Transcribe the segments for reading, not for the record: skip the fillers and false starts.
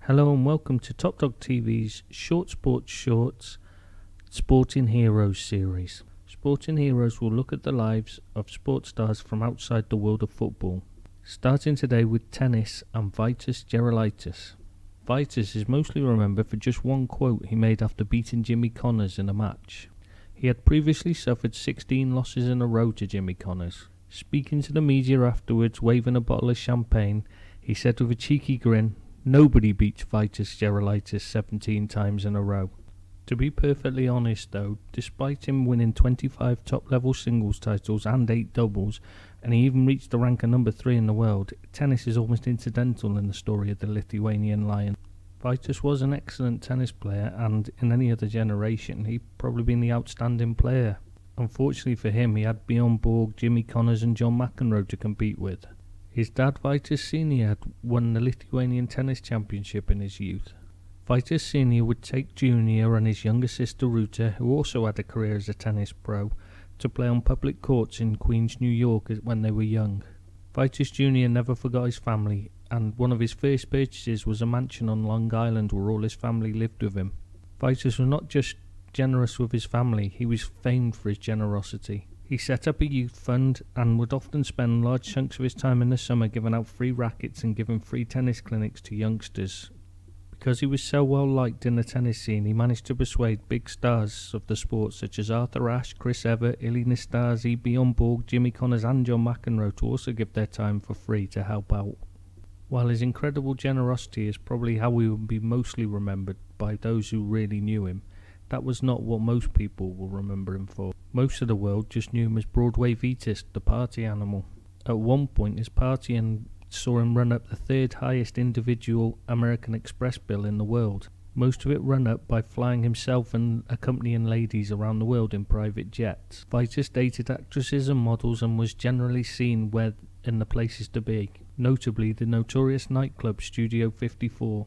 Hello and welcome to Top Dog TV's Short Sports Shorts Sporting Heroes series. Sporting Heroes will look at the lives of sports stars from outside the world of football. Starting today with tennis and Vitas Gerulaitis. Vitas is mostly remembered for just one quote he made after beating Jimmy Connors in a match. He had previously suffered 16 losses in a row to Jimmy Connors. Speaking to the media afterwards, waving a bottle of champagne, he said with a cheeky grin, "Nobody beats Vitas Gerulaitis 17 times in a row." To be perfectly honest though, despite him winning 25 top-level singles titles and 8 doubles, and he even reached the rank of number 3 in the world, tennis is almost incidental in the story of the Lithuanian Lion. Vitas was an excellent tennis player, and in any other generation he'd probably been the outstanding player. Unfortunately for him, he had Bjorn Borg, Jimmy Connors and John McEnroe to compete with. His dad, Vitas Sr., had won the Lithuanian Tennis Championship in his youth. Vitas Sr. would take Junior and his younger sister Ruta, who also had a career as a tennis pro, to play on public courts in Queens, New York when they were young. Vitas Jr. never forgot his family, and one of his first purchases was a mansion on Long Island where all his family lived with him. Vitas was not just generous with his family, he was famed for his generosity. He set up a youth fund and would often spend large chunks of his time in the summer giving out free rackets and giving free tennis clinics to youngsters. Because he was so well liked in the tennis scene, he managed to persuade big stars of the sport such as Arthur Ashe, Chris Evert, Ilie Nastase, Bjorn Borg, Jimmy Connors and John McEnroe to also give their time for free to help out. While his incredible generosity is probably how he will be mostly remembered by those who really knew him, that was not what most people will remember him for. Most of the world just knew him as Broadway Vitas, the party animal. At one point, his partying saw him run up the third highest individual American Express bill in the world. Most of it run up by flying himself and accompanying ladies around the world in private jets. Vitas dated actresses and models and was generally seen in the places to be, notably the notorious nightclub Studio 54.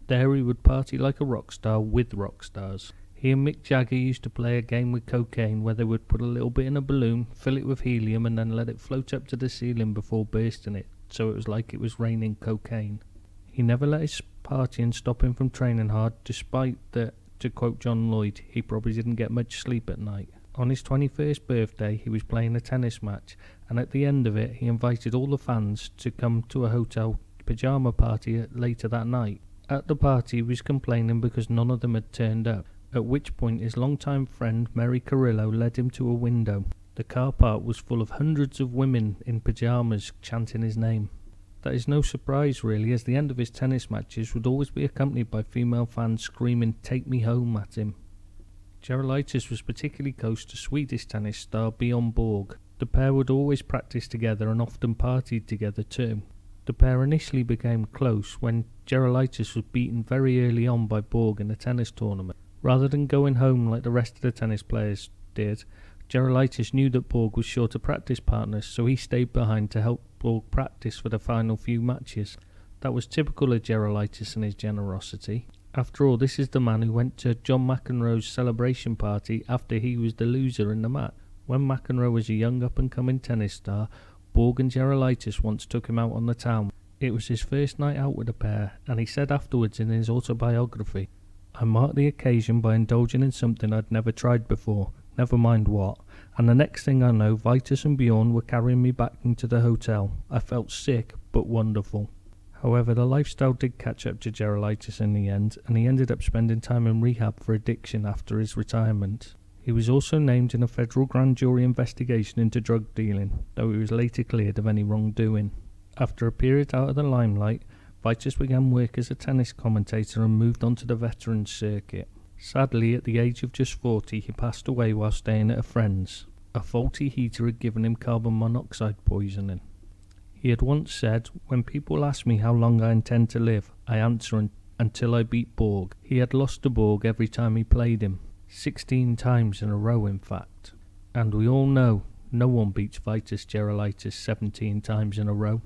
There he would party like a rock star with rock stars. He and Mick Jagger used to play a game with cocaine where they would put a little bit in a balloon, fill it with helium and then let it float up to the ceiling before bursting it, so it was like it was raining cocaine. He never let his partying stop him from training hard, despite that, to quote John Lloyd, he probably didn't get much sleep at night. On his 21st birthday, he was playing a tennis match, and at the end of it, he invited all the fans to come to a hotel pyjama party later that night. At the party, he was complaining because none of them had turned up, at which point his longtime friend Mary Carrillo led him to a window. The car park was full of hundreds of women in pyjamas chanting his name. That is no surprise really, as the end of his tennis matches would always be accompanied by female fans screaming "Take me home" at him. Gerulaitis was particularly close to Swedish tennis star Bjorn Borg. The pair would always practice together and often partied together too. The pair initially became close when Gerulaitis was beaten very early on by Borg in a tennis tournament. Rather than going home like the rest of the tennis players did, Gerulaitis knew that Borg was short of practice partners, so he stayed behind to help Borg practice for the final few matches. That was typical of Gerulaitis and his generosity. After all, this is the man who went to John McEnroe's celebration party after he was the loser in the match. When McEnroe was a young up-and-coming tennis star, Borg and Gerulaitis once took him out on the town. It was his first night out with the pair, and he said afterwards in his autobiography, "I marked the occasion by indulging in something I'd never tried before, never mind what, and the next thing I know, Vitas and Bjorn were carrying me back into the hotel. I felt sick, but wonderful." However, the lifestyle did catch up to Gerulaitis in the end, and he ended up spending time in rehab for addiction after his retirement. He was also named in a federal grand jury investigation into drug dealing, though he was later cleared of any wrongdoing. After a period out of the limelight, Vitas began work as a tennis commentator and moved on to the veterans circuit. Sadly, at the age of just 40, he passed away while staying at a friend's. A faulty heater had given him carbon monoxide poisoning. He had once said, "When people ask me how long I intend to live, I answer until I beat Borg." He had lost to Borg every time he played him, 16 times in a row in fact. And we all know no one beats Vitas Gerulaitis 17 times in a row.